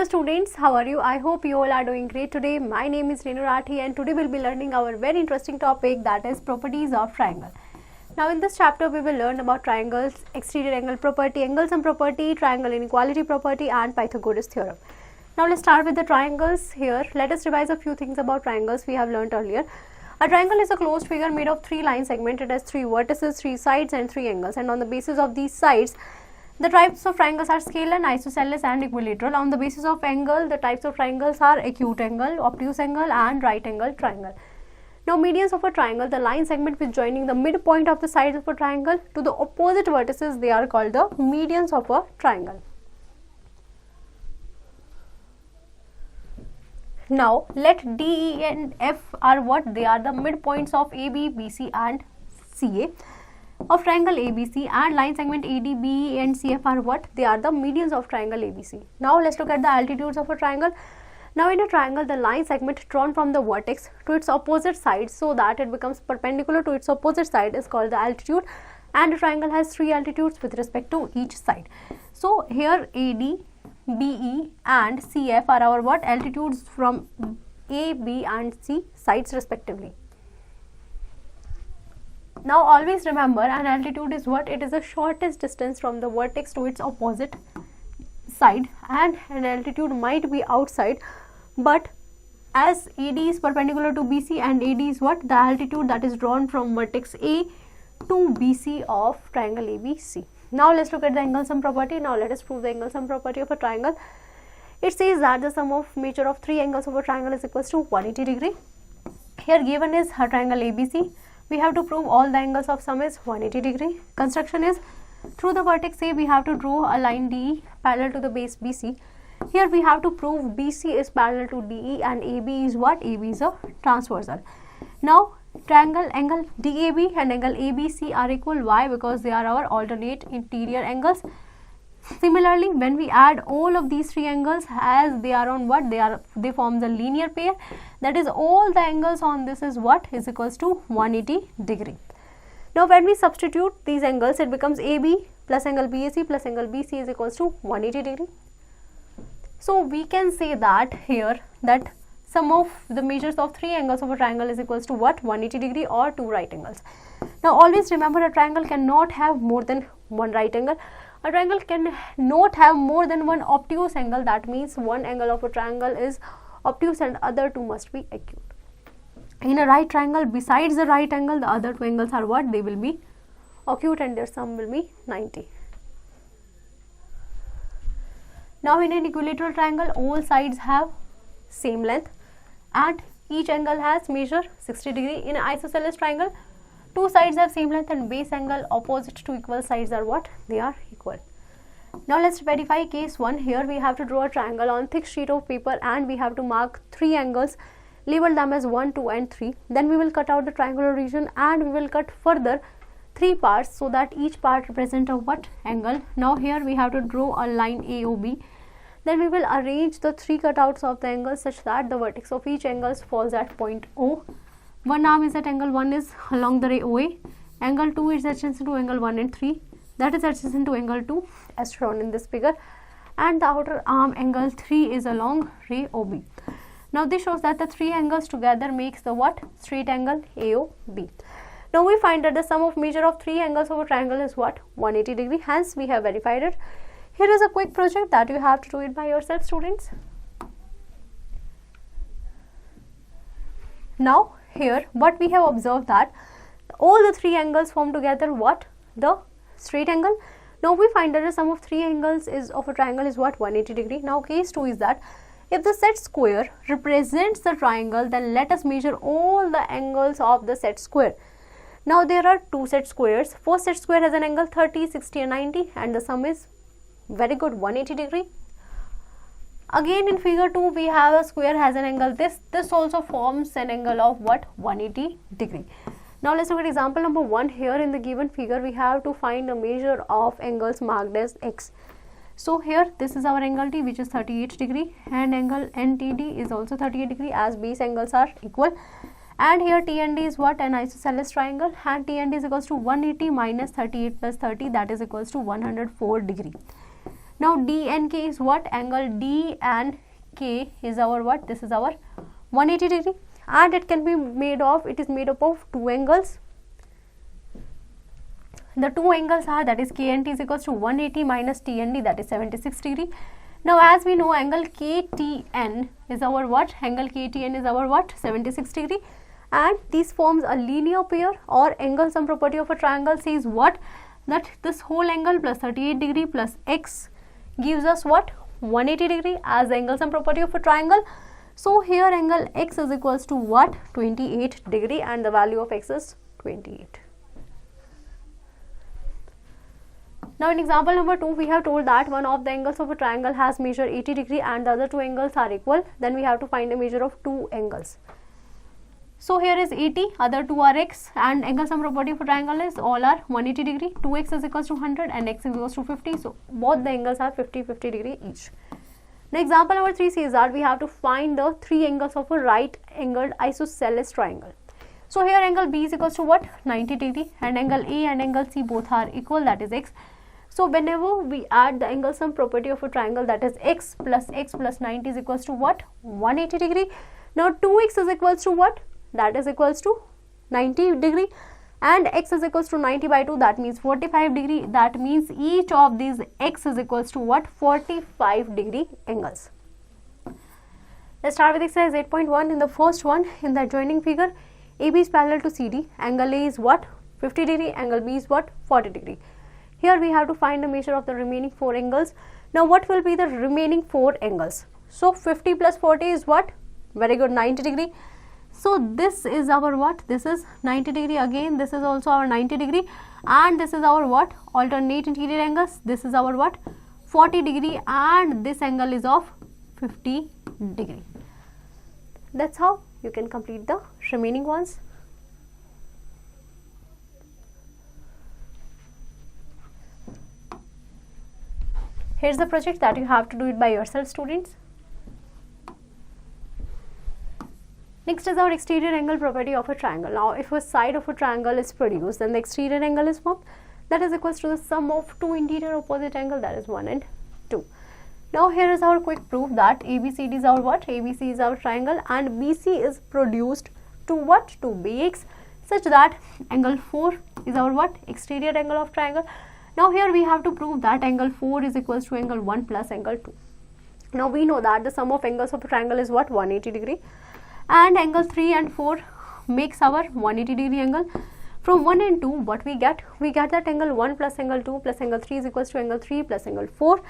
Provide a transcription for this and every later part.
students, how are you? I hope you all are doing great today. My name is Renu Rathi and today we'll be learning our very interesting topic, that is properties of triangle. Now in this chapter we will learn about triangles, exterior angle property, angle sum property, triangle inequality property and Pythagoras theorem. Now let's start with the triangles. Here let us revise a few things about triangles we have learned earlier. A triangle is a closed figure made of three lines segmented as three vertices, three sides and three angles, and on the basis of these sides the types of triangles are scalar, isosceles and equilateral. On the basis of angle, the types of triangles are acute angle, obtuse angle and right angle triangle. Now medians of a triangle, the line segment which joining the midpoint of the sides of a triangle to the opposite vertices, they are called the medians of a triangle. Now let D, E and F are what? They are the midpoints of AB, BC and CA of triangle ABC, and line segment AD, BE and CF are what? They are the medians of triangle ABC. Now let's look at the altitudes of a triangle. Now in a triangle, the line segment drawn from the vertex to its opposite side so that it becomes perpendicular to its opposite side is called the altitude, and a triangle has three altitudes with respect to each side. So here AD, BE and CF are our what? Altitudes from A, B and C sides respectively. Now always remember, an altitude is what? It is the shortest distance from the vertex to its opposite side, and an altitude might be outside, but as AD is perpendicular to BC and AD is what? The altitude that is drawn from vertex A to BC of triangle ABC. Now let's look at the angle sum property. Now let us prove the angle sum property of a triangle. It says that the sum of measure of three angles of a triangle is equals to 180 degree. Here given is a triangle ABC. We have to prove all the angles of sum is 180 degree. Construction is, through the vertex A we have to draw a line DE parallel to the base BC. Here we have to prove BC is parallel to DE and AB is what? AB is a transversal. Now triangle angle DAB and angle ABC are equal. Why? Because they are our alternate interior angles. Similarly, when we add all of these three angles, as they are on what? They form the linear pair. That is, all the angles on this is what? Is equals to 180 degree. Now when we substitute these angles, it becomes AB plus angle BAC plus angle BC is equals to 180 degree. So we can say that here that sum of the measures of three angles of a triangle is equals to what? 180 degree or two right angles. Now always remember, a triangle cannot have more than one right angle. A triangle cannot have more than one obtuse angle. That means one angle of a triangle is obtuse and other two must be acute. In a right triangle, besides the right angle, the other two angles are what? They will be acute and their sum will be 90. Now in an equilateral triangle, all sides have same length and each angle has measure 60 degree. In an isosceles triangle, two sides have same length and base angle opposite to equal sides are what? They are equal. Now let's verify case 1. Here we have to draw a triangle on thick sheet of paper and we have to mark three angles, label them as 1, 2 and 3. Then we will cut out the triangular region and we will cut further three parts so that each part represent a what? Angle. Now here we have to draw a line AOB. Then we will arrange the three cutouts of the angles such that the vertex of each angle falls at point O. One arm is at angle 1 is along the ray OA. Angle 2 is adjacent to angle 1 and 3. That is adjacent to angle 2 as shown in this figure. And the outer arm angle 3 is along ray OB. Now this shows that the three angles together makes the what? Straight angle AOB. Now we find that the sum of measure of three angles of a triangle is what? 180 degree. Hence we have verified it. Here is a quick project that you have to do it by yourself, students. Now here what we have observed that all the three angles form together what? The straight angle. Now we find that the sum of three angles is of a triangle is what? 180 degree. Now case 2 is that if the set square represents the triangle, then let us measure all the angles of the set square. Now there are two set squares. First set square has an angle 30, 60 and 90 and the sum is very good 180 degree. Again in figure 2 we have a square has an angle this also forms an angle of what? 180 degree. Now let's look at example number 1. Here in the given figure we have to find a measure of angles marked as X. So here this is our angle T which is 38 degree and angle NTD is also 38 degree as base angles are equal. And here T and D is what? An isosceles triangle, and T and D is equals to 180 minus 38 plus 30, that is equals to 104 degree. Now D and K is what? Angle D and K is our what? This is our 180 degree, and it can be made of, it is made up of two angles. The two angles are, that is K and T is equals to 180 minus T and D, that is 76 degree. Now as we know, angle KTN is our what? Angle KTN is our what? 76 degree, and these forms a linear pair, or angle sum property of a triangle says what? That this whole angle plus 38 degree plus x gives us what? 180 degree as the angle sum property of a triangle. So here angle x is equals to what? 28 degree, and the value of x is 28. Now in example number 2, we have told that one of the angles of a triangle has measure 80 degree and the other two angles are equal. Then we have to find the measure of two angles. So here is 80, other two are x, and angle sum property of a triangle is all are 180 degree. 2x is equals to 100 and x is equals to 50. So both the angles are 50 degree each. Now example number 3 says that we have to find the three angles of a right angled isosceles triangle. So here angle B is equals to what? 90 degree, and angle A and angle C both are equal, that is x. So whenever we add the angle sum property of a triangle, that is x plus 90 is equals to what? 180 degree. Now 2x is equals to what? That is equals to 90 degree, and x is equals to 90 by 2, that means 45 degree. That means each of these x is equals to what? 45 degree angles. Let's start with exercise 8.1. In the first one, in the adjoining figure, AB is parallel to CD. Angle A is what? 50 degree. Angle B is what? 40 degree. Here we have to find the measure of the remaining four angles. Now what will be the remaining four angles? So 50 plus 40 is what? Very good, 90 degree. So this is our what? This is 90 degree. Again this is also our 90 degree, and this is our what? Alternate interior angles. This is our what? 40 degree, and this angle is of 50 degree. That's how you can complete the remaining ones. Here's the project that you have to do it by yourself, students. Next is our exterior angle property of a triangle. Now if a side of a triangle is produced, then the exterior angle is formed, that is equals to the sum of two interior opposite angles, that is 1 and 2. Now here is our quick proof that ABCD is our what? ABC is our triangle, and BC is produced to what? To BX, such that angle 4 is our what? Exterior angle of triangle. Now here we have to prove that angle 4 is equals to angle 1 plus angle 2. Now we know that the sum of angles of a triangle is what? 180 degree, and angle 3 and 4 makes our 180 degree angle. From 1 and 2, what we get? We get that angle 1 plus angle 2 plus angle 3 is equals to angle 3 plus angle 4,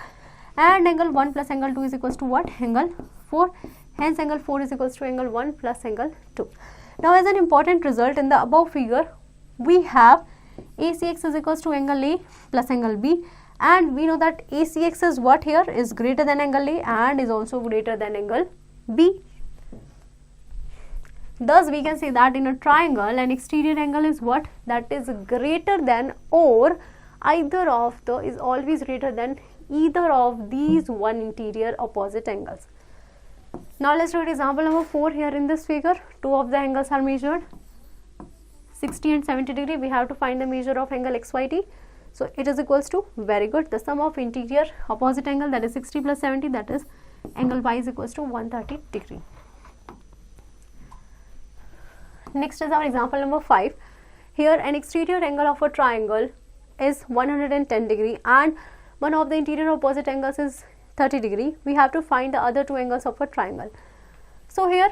and angle 1 plus angle 2 is equals to what? Angle 4. Hence angle 4 is equals to angle 1 plus angle 2. Now as an important result in the above figure, we have ACX is equals to angle A plus angle B, and we know that ACX is what here? Is greater than angle A and is also greater than angle B. Thus we can say that in a triangle an exterior angle is what? That is greater than, or either of the, is always greater than either of these one interior opposite angles. Now let's do example number 4. Here in this figure, two of the angles are measured 60 and 70 degree. We have to find the measure of angle XYT. So it is equals to, very good, the sum of interior opposite angle, that is 60 plus 70, that is angle Y is equals to 130 degree. Next is our example number 5. Here an exterior angle of a triangle is 110 degree and one of the interior opposite angles is 30 degree. We have to find the other two angles of a triangle. So here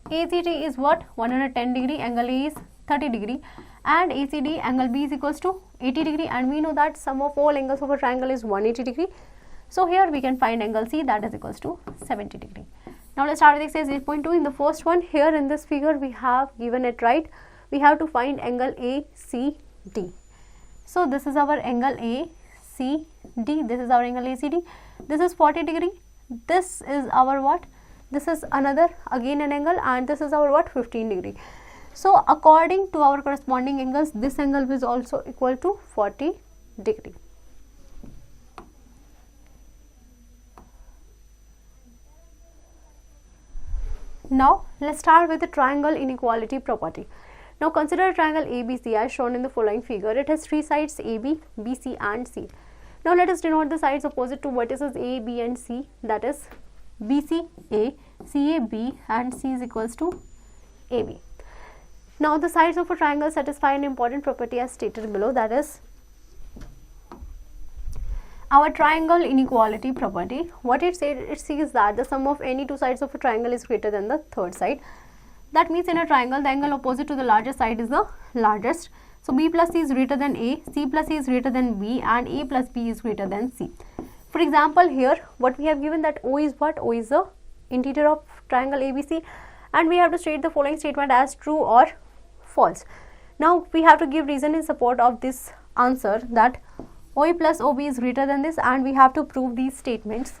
ACD is what? 110 degree, angle A is 30 degree, and ACD angle B is equals to 80 degree, and we know that sum of all angles of a triangle is 180 degree. So here we can find angle C, that is equals to 70 degree. Now let's start with exercise 8.2. In the first one, here in this figure we have given it right. We have to find angle ACD. So this is our angle ACD. This is our angle ACD. This is 40 degree. This is our what? This is another again an angle, and this is our what? 15 degree. So according to our corresponding angles, this angle is also equal to 40 degree. Now let's start with the triangle inequality property. Now consider a triangle ABC as shown in the following figure. It has three sides AB, BC and C. Now let us denote the sides opposite to vertices A, B and C, that is BC A, CA B and C is equals to AB. Now the sides of a triangle satisfy an important property as stated below, that is our triangle inequality property. What it says, it says that the sum of any two sides of a triangle is greater than the third side. That means in a triangle, the angle opposite to the largest side is the largest. So B plus C is greater than A, C plus C is greater than B and A plus B is greater than C. For example, here what we have given that O is what? O is the interior of triangle ABC, and we have to state the following statement as true or false. Now we have to give reason in support of this answer that OA plus OB is greater than this, and we have to prove these statements.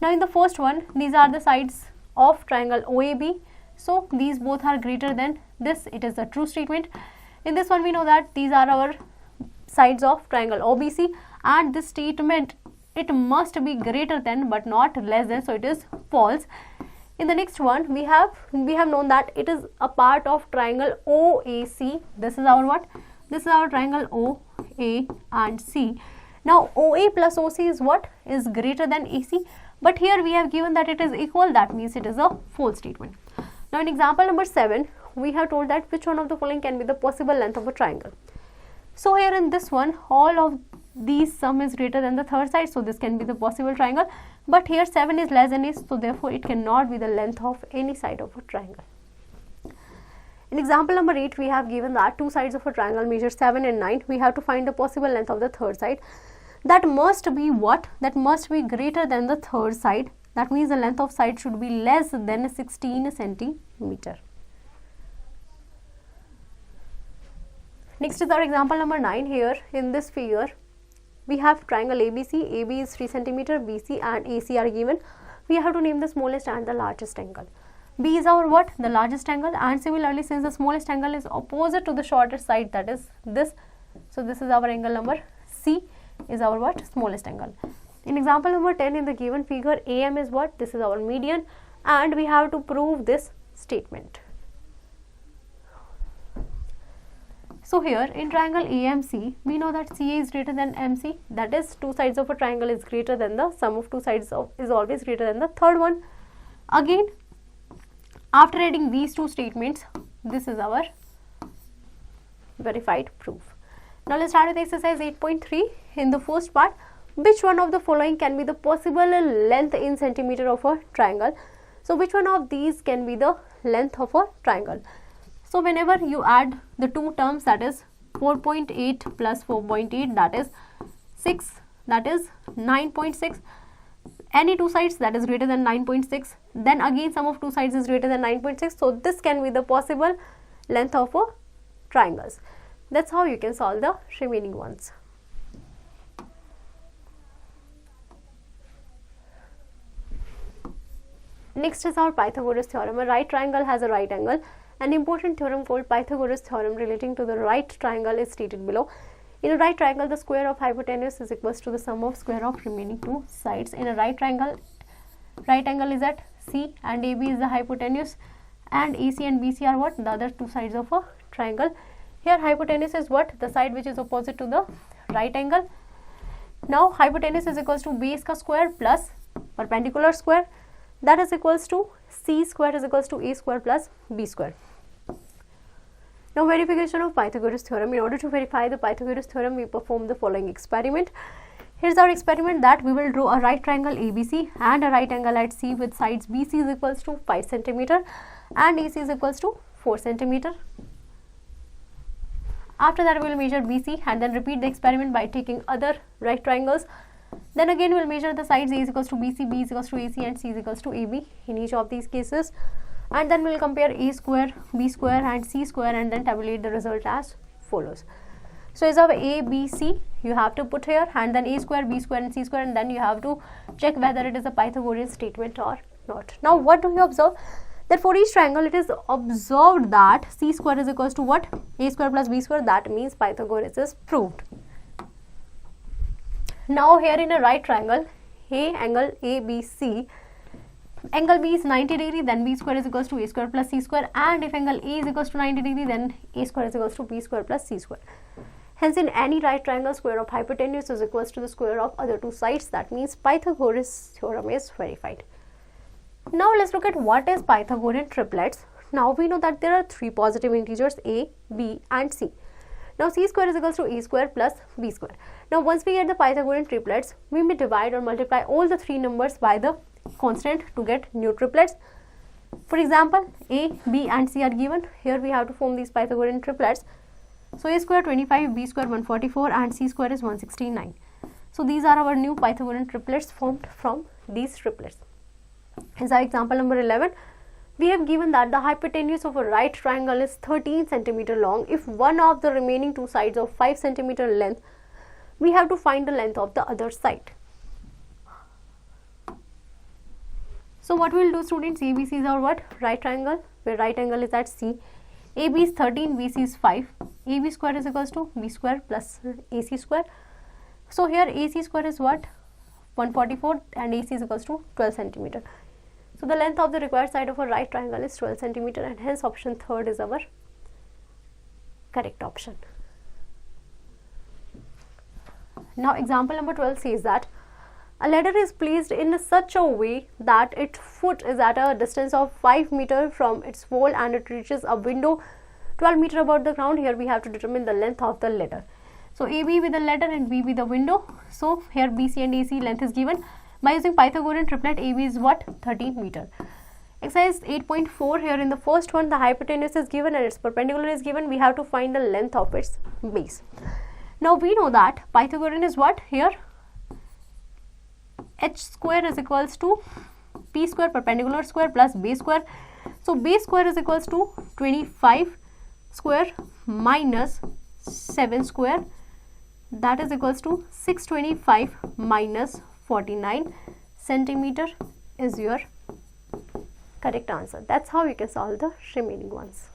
Now in the first one, these are the sides of triangle OAB. So these both are greater than this. It is a true statement. In this one, we know that these are our sides of triangle OBC, and this statement, it must be greater than but not less than, so it is false. In the next one, we have known that it is a part of triangle OAC. This is our what? This is our triangle OA and C. Now OA plus OC is what? Is greater than AC, but here we have given that it is equal. That means it is a false statement. Now in example number 7, we have told that which one of the following can be the possible length of a triangle. So here in this one, all of these sum is greater than the third side, so this can be the possible triangle. But here 7 is less than 8, so therefore it cannot be the length of any side of a triangle. In example number 8, we have given that two sides of a triangle measure 7 and 9. We have to find the possible length of the third side. That must be what? That must be greater than the third side. That means the length of side should be less than 16 centimeter. Next is our example number 9. Here in this figure, we have triangle ABC. AB is 3 centimeter, BC and AC are given. We have to name the smallest and the largest angle. B is our what? The largest angle, and similarly, since the smallest angle is opposite to the shortest side, that is this, so this is our angle number C is our what? Smallest angle. In example number 10, in the given figure, AM is what? This is our median, and we have to prove this statement. So here in triangle AMC, we know that CA is greater than MC, that is two sides of a triangle is greater than the sum of two sides of is always greater than the third one. Again, after adding these two statements, this is our verified proof. Now let's start with exercise 8.3. In the first part, which one of the following can be the possible length in centimeter of a triangle? So which one of these can be the length of a triangle? So whenever you add the two terms, that is 4.8 plus 4.8, that is 6, that is 9.6. Any two sides that is greater than 9.6, then again sum of two sides is greater than 9.6. So this can be the possible length of a triangles. That's how you can solve the remaining ones. Next is our Pythagoras theorem. A right triangle has a right angle. An important theorem called Pythagoras theorem relating to the right triangle is stated below. In a right triangle, the square of hypotenuse is equals to the sum of square of remaining two sides. In a right triangle, right angle is at C and AB is the hypotenuse, and AC and BC are what? The other two sides of a triangle. Here hypotenuse is what? The side which is opposite to the right angle. Now hypotenuse is equals to base ka square plus perpendicular square, that is equals to C square is equals to A square plus B square. Now verification of Pythagoras theorem. In order to verify the Pythagoras theorem, we perform the following experiment. Here's our experiment that we will draw a right triangle ABC and a right angle at C with sides BC is equals to 5 centimeter and AC is equals to 4 centimeter. After that, we will measure BC and then repeat the experiment by taking other right triangles. Then again we will measure the sides. A is equals to BC, B is equals to AC and C is equals to AB in each of these cases. And then we will compare A square, B square and C square and then tabulate the result as follows. So as of A, B, C, you have to put here, and then A square, B square and C square, and then you have to check whether it is a Pythagorean statement or not. Now what do you observe? That for each triangle it is observed that C square is equals to what? A square plus B square. That means Pythagoras is proved. Now here in a right triangle, A angle ABC, angle B is 90 degree, then B square is equals to A square plus C square, and if angle A is equals to 90 degree, then A square is equals to B square plus C square. Hence, in any right triangle, square of hypotenuse is equals to the square of other two sides. That means Pythagoras theorem is verified. Now let's look at what is Pythagorean triplets. Now we know that there are three positive integers a, b and c. Now c square is equals to a square plus b square. Now once we get the Pythagorean triplets, we may divide or multiply all the three numbers by the constant to get new triplets. For example, a, b and c are given. Here we have to form these Pythagorean triplets. So a square 25, b square 144 and c square is 169. So these are our new Pythagorean triplets formed from these triplets. As our example number 11, we have given that the hypotenuse of a right triangle is 13 cm long. If one of the remaining two sides of 5 cm length, we have to find the length of the other side. So what we will do, students, ABC is our what? Right triangle, where right angle is at C. AB is 13, BC is 5. AB square is equals to B square plus AC square. So here AC square is what? 144 and AC is equals to 12 cm. So the length of the required side of a right triangle is 12 cm and hence option third is our correct option. Now example number 12 says that a ladder is placed in such a way that its foot is at a distance of 5 meters from its wall and it reaches a window 12 meters above the ground. Here we have to determine the length of the ladder. So AB with the ladder and B with the window. So here BC and AC length is given. By using Pythagorean triplet, AB is what? 13 meters. Exercise 8.4, here in the first one the hypotenuse is given and its perpendicular is given. We have to find the length of its base. Now we know that Pythagorean is what? Here h square is equals to p square perpendicular square plus base square. So base square is equals to 25 square minus 7 square, that is equals to 625 minus 49 centimeter is your correct answer. That's how you can solve the remaining ones.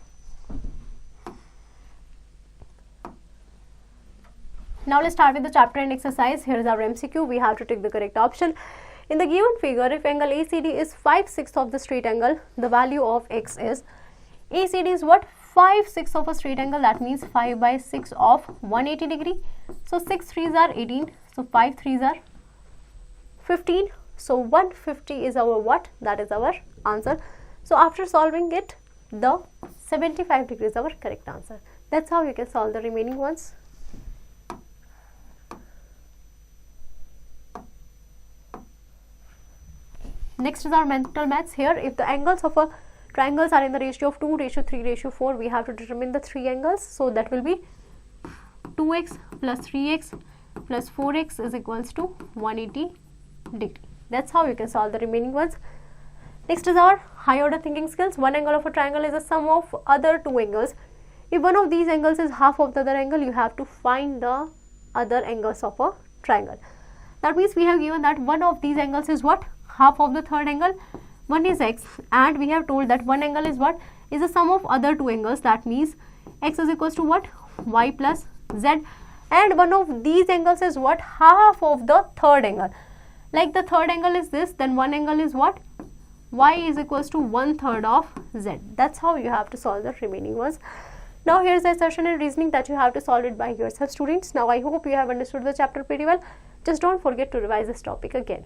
Now let's start with the chapter and exercise. Here is our MCQ. We have to take the correct option. In the given figure, if angle ACD is 5/6 of the straight angle, the value of x is, ACD is what? 5/6 of a straight angle, that means 5/6 of 180 degree. So 6 3s are 18. So 5 3s are 15. So 150 is our what? That is our answer. So after solving it, the 75 degree is our correct answer. That's how you can solve the remaining ones. Next is our mental maths. Here, if the angles of a triangles are in the ratio of 2:3:4, we have to determine the three angles. So that will be 2x plus 3x plus 4x is equals to 180 degree. That's how you can solve the remaining ones. Next is our high order thinking skills. One angle of a triangle is the sum of other two angles. If one of these angles is half of the other angle, you have to find the other angles of a triangle. That means we have given that one of these angles is what? Half of the third angle. One is x, and we have told that one angle is what? Is the sum of other two angles. That means x is equals to what? Y plus z. And one of these angles is what? Half of the third angle. Like the third angle is this, then one angle is what? Y is equals to 1/3 of z. That's how you have to solve the remaining ones. Now here's the assertion and reasoning that you have to solve it by yourself, students. Now I hope you have understood the chapter pretty well. Just don't forget to revise this topic again.